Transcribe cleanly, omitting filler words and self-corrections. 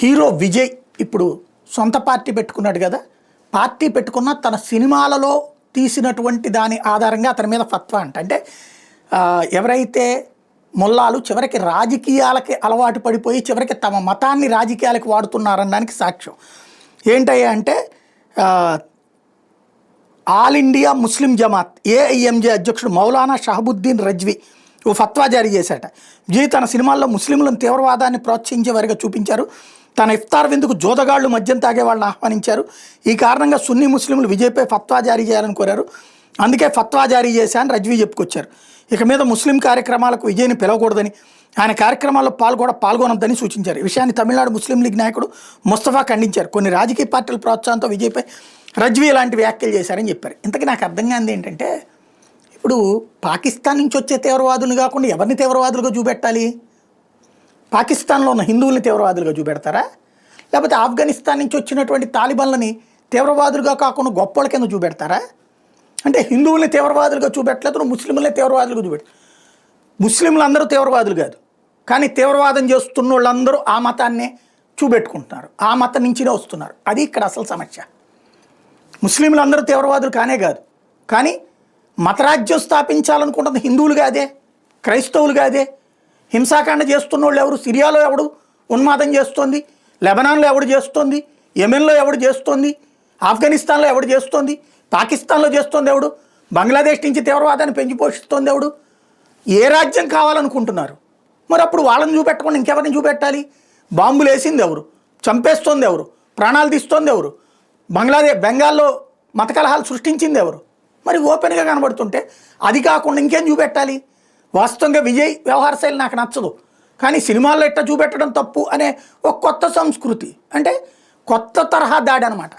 Hero Vijay ఇప్పుడు సొంత party పెట్టుకున్నాడు కదా. పార్టీ పెట్టుకున్న తన సినిమాలలో తీసినటువంటి దాని ఆధారంగా అతని మీద ఫత్వా అంటే ఎవరైతే మొల్లాలు చివరికి రాజకీయాలకి అలవాటు పడిపోయి చివరికి తమ మతాన్ని రాజకీయాలకు వాడుతున్నారనడానికి సాక్ష్యం ఏంటయ్యా అంటే ఆల్ ఇండియా ముస్లిం జమాత్ ఏఐఎంజే అధ్యక్షుడు మౌలానా షహబుద్దీన్ రజ్వీ ఓ ఫత్వా జారీ చేశాట. విజయ్ తన సినిమాల్లో ముస్లింలను తీవ్రవాదాన్ని ప్రోత్సహించే వారిగా చూపించారు. తన ఇఫ్తార్ విందుకు జోదగాళ్లు మద్యం తాగే వాళ్ళని ఆహ్వానించారు. ఈ కారణంగా సున్నీ ముస్లింలు విజయ్పై ఫత్వా జారీ చేయాలని కోరారు. అందుకే ఫత్వా జారీ చేశా అని రజ్వీ చెప్పుకొచ్చారు. ఇక మీద ముస్లిం కార్యక్రమాలకు విజయ్ని పిలవకూడదని, ఆయన కార్యక్రమాల్లో పాల్గొనొద్దని సూచించారు. ఈ విషయాన్ని తమిళనాడు ముస్లిం లీగ్ నాయకుడు ముస్తఫా ఖండించారు. కొన్ని రాజకీయ పార్టీల ప్రోత్సాహంతో విజయ్పై రజ్వీ ఇలాంటి వ్యాఖ్యలు చేశారని చెప్పారు. ఇంతకీ నాకు అర్థం కానిది ఏంటంటే, ఇప్పుడు పాకిస్తాన్ నుంచి వచ్చే తీవ్రవాదులు కాకుండా ఎవరిని తీవ్రవాదులుగా చూపెట్టాలి? పాకిస్తాన్లో ఉన్న హిందువుల్ని తీవ్రవాదులుగా చూపెడతారా? లేకపోతే ఆఫ్ఘనిస్తాన్ నుంచి వచ్చినటువంటి తాలిబాన్లని తీవ్రవాదులుగా కాకుండా గొప్పల కింద చూపెడతారా? అంటే హిందువుల్ని తీవ్రవాదులుగా చూపెట్టలేదు, ముస్లింలని తీవ్రవాదులుగా చూపెడతారు. ముస్లింలు అందరూ తీవ్రవాదులు కాదు, కానీ తీవ్రవాదం చేస్తున్న వాళ్ళందరూ ఆ మతాన్నే చూపెట్టుకుంటున్నారు, ఆ మతం నుంచినే వస్తున్నారు. అది ఇక్కడ అసలు సమస్య. ముస్లింలు అందరూ తీవ్రవాదులు కానే కాదు, కానీ మతరాజ్యం స్థాపించాలనుకుంటున్న హిందువులు కాదే, క్రైస్తవులు కాదే. హింసాకాండ చేస్తున్న వాళ్ళు ఎవరు? సిరియాలో ఎవడు ఉన్మాదం చేస్తోంది? లెబనాన్లో ఎవడు చేస్తోంది? యెమెన్లో ఎవడు చేస్తోంది? ఆఫ్ఘనిస్తాన్లో ఎవడు చేస్తోంది? పాకిస్తాన్లో చేస్తోంది ఎవడు? బంగ్లాదేశ్ నుంచి తీవ్రవాదాన్ని పెంచి పోషిస్తోంది ఎవడు? ఏ రాజ్యం కావాలనుకుంటున్నారు? మరి అప్పుడు వాళ్ళని చూపెట్టకుండా ఇంకెవరిని చూపెట్టాలి? బాంబులు వేసింది ఎవరు? చంపేస్తోంది ఎవరు? ప్రాణాలు తీస్తోంది ఎవరు? బెంగాల్లో మత కలహాలు సృష్టించింది ఎవరు? మరి ఓపెన్గా కనబడుతుంటే అది కాకుండా ఇంకేం చూపెట్టాలి? వాస్తవంగా విజయ్ వ్యవహార శైలి నాకు నచ్చదు, కానీ సినిమాల్లో ఎట్లా చూపెట్టడం తప్పు అనే ఒక కొత్త సంస్కృతి, అంటే కొత్త తరహా దాడి అనమాట.